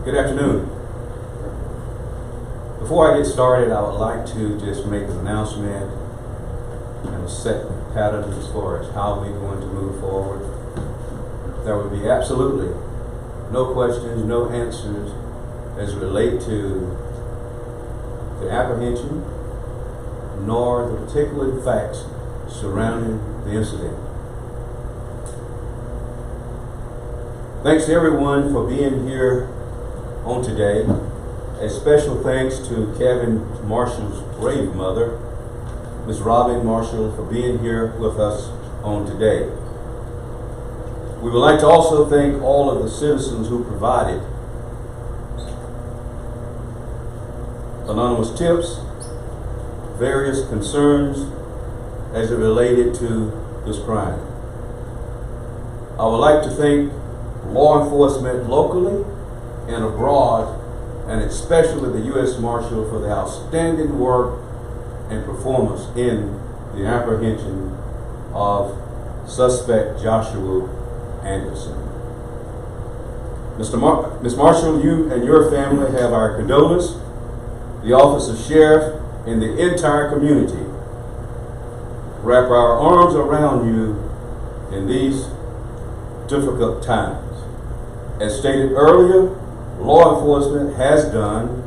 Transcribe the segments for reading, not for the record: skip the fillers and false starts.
Good afternoon. Before I get started, I would like to just make an announcement and set the pattern as far as how we're going to move forward. There would be absolutely no questions, no answers as relate to the apprehension nor the particular facts surrounding the incident. Thanks to everyone for being here on today. A special thanks to Kevin Marshall's brave mother, Ms. Robin Marshall, for being here with us on today. We would like to also thank all of the citizens who provided anonymous tips, various concerns as it related to this crime. I would like to thank law enforcement locally and abroad, and especially the U.S. Marshal for the outstanding work and performance in the apprehension of suspect Joshua Anderson. Ms. Marshall, you and your family have our condolence. The Office of Sheriff and the entire community wrap our arms around you in these difficult times. As stated earlier, law enforcement has done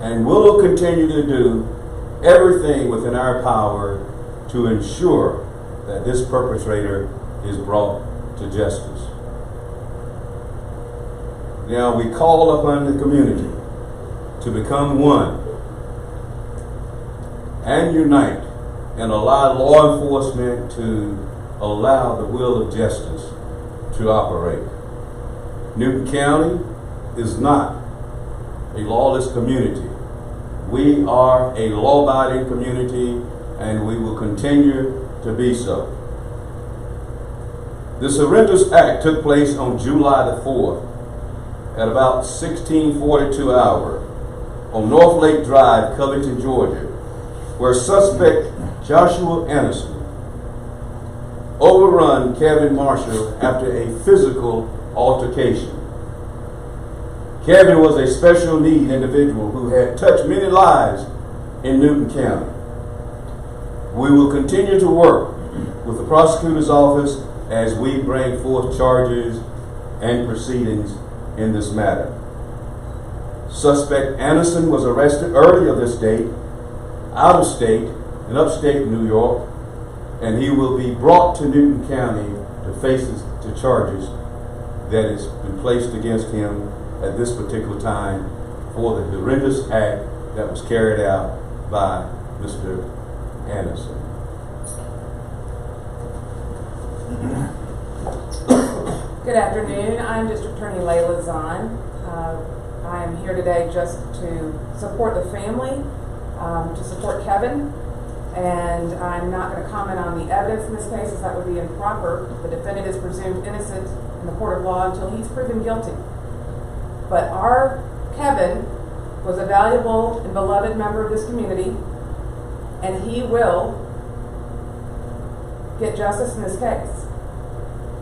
and will continue to do everything within our power to ensure that this perpetrator is brought to justice. Now we call upon the community to become one and unite and allow law enforcement to allow the will of justice to operate. Newton County is not a lawless community. We are a law-abiding community, and we will continue to be so. This horrendous act took place on July the 4th at about 16:42 hours on North Lake Drive, Covington, Georgia, where suspect Joshua Anderson overrun Kevin Marshall after a physical altercation. Kevin was a special need individual who had touched many lives in Newton County. We will continue to work with the prosecutor's office as we bring forth charges and proceedings in this matter. Suspect Anderson was arrested earlier this date, out of state, in upstate New York, and he will be brought to Newton County to face the charges that has been placed against him at this particular time for the horrendous act that was carried out by Mr. Anderson. Good afternoon. I'm District Attorney Layla Zahn. I am here today just to support the family, to support Kevin, and I'm not going to comment on the evidence in this case as that would be improper. The defendant is presumed innocent in the court of law until he's proven guilty. But our Kevin was a valuable and beloved member of this community, and he will get justice in this case.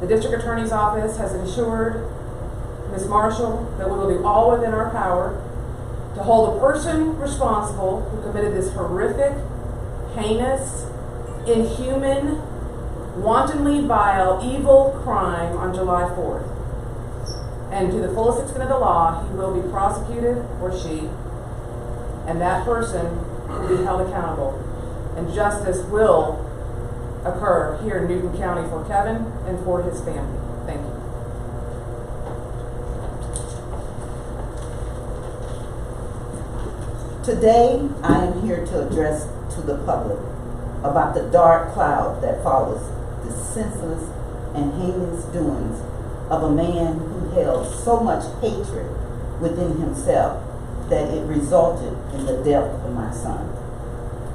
The District Attorney's Office has ensured Ms. Marshall that we will do all within our power to hold the person responsible who committed this horrific, heinous, inhuman, wantonly vile, evil crime on July 4th. And to the fullest extent of the law, he will be prosecuted, or she, and that person will be held accountable. And justice will occur here in Newton County for Kevin and for his family. Thank you. Today, I am here to address to the public about the dark cloud that follows the senseless and heinous doings of a man who held so much hatred within himself that it resulted in the death of my son.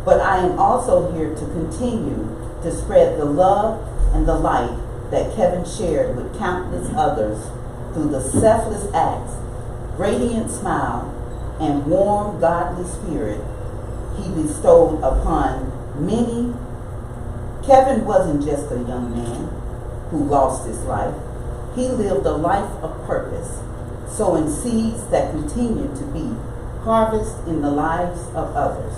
But I am also here to continue to spread the love and the light that Kevin shared with countless others through the selfless acts, radiant smile, and warm godly spirit he bestowed upon many. Kevin wasn't just a young man who lost his life. He lived a life of purpose, sowing seeds that continue to be harvest in the lives of others.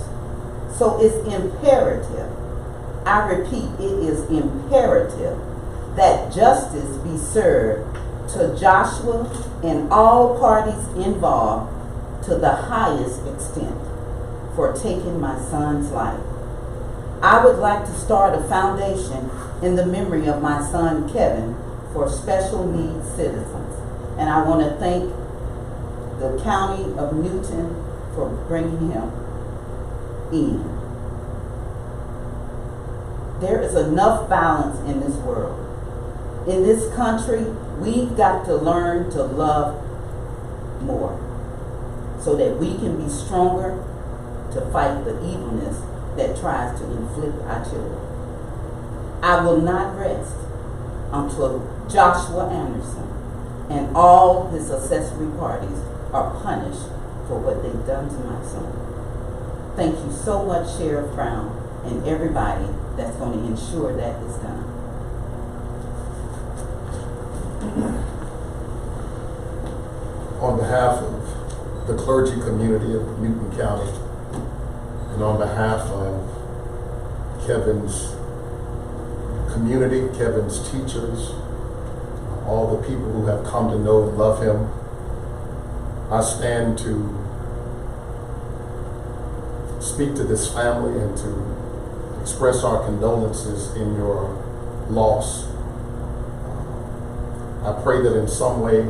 So it's imperative, I repeat, it is imperative that justice be served to Joshua and all parties involved to the highest extent for taking my son's life. I would like to start a foundation in the memory of my son Kevin for special needs citizens. And I want to thank the County of Newton for bringing him in. There is enough violence in this world. In this country, we've got to learn to love more so that we can be stronger to fight the evilness that tries to inflict our children. I will not rest until Joshua Anderson and all his accessory parties are punished for what they've done to my son. Thank you so much, Sheriff Brown, and everybody that's going to ensure that is done. On behalf of the clergy community of Newton County, and on behalf of Kevin's community, Kevin's teachers, all the people who have come to know and love him, I stand to speak to this family and to express our condolences in your loss. I pray that in some way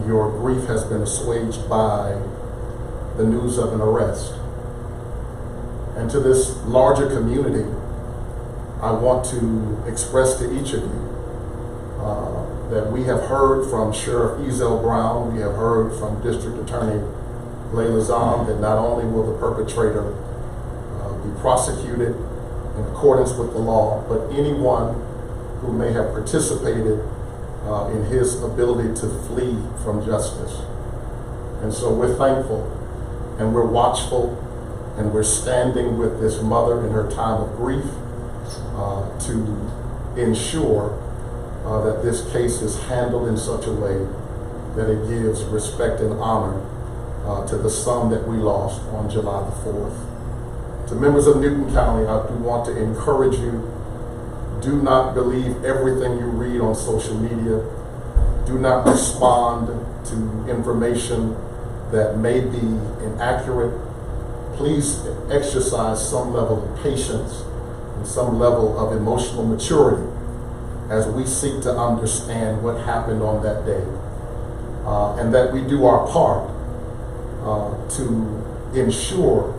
your grief has been assuaged by the news of an arrest. And to this larger community, I want to express to each of you that we have heard from Sheriff Ezell Brown, we have heard from District Attorney Layla Zahn that not only will the perpetrator be prosecuted in accordance with the law, but anyone who may have participated in his ability to flee from justice. And so we're thankful and we're watchful and we're standing with this mother in her time of grief to ensure that this case is handled in such a way that it gives respect and honor to the son that we lost on July the 4th. To members of Newton County, I do want to encourage you, do not believe everything you read on social media. Do not respond to information that may be inaccurate. Please exercise some level of patience and some level of emotional maturity as we seek to understand what happened on that day. And that we do our part to ensure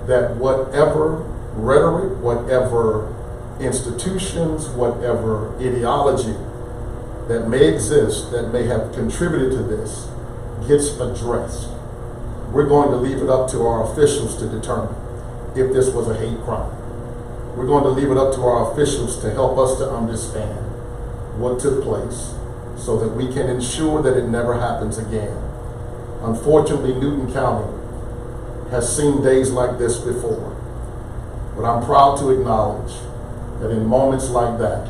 that whatever rhetoric, whatever institutions, whatever ideology that may exist, that may have contributed to this, gets addressed. We're going to leave it up to our officials to determine if this was a hate crime. We're going to leave it up to our officials to help us to understand what took place so that we can ensure that it never happens again. Unfortunately, Newton County has seen days like this before, but I'm proud to acknowledge that in moments like that,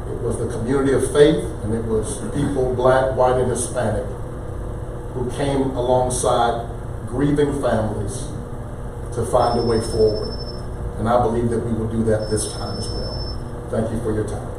it was the community of faith and it was people, black, white, and Hispanic, who came alongside grieving families to find a way forward. And I believe that we will do that this time as well. Thank you for your time.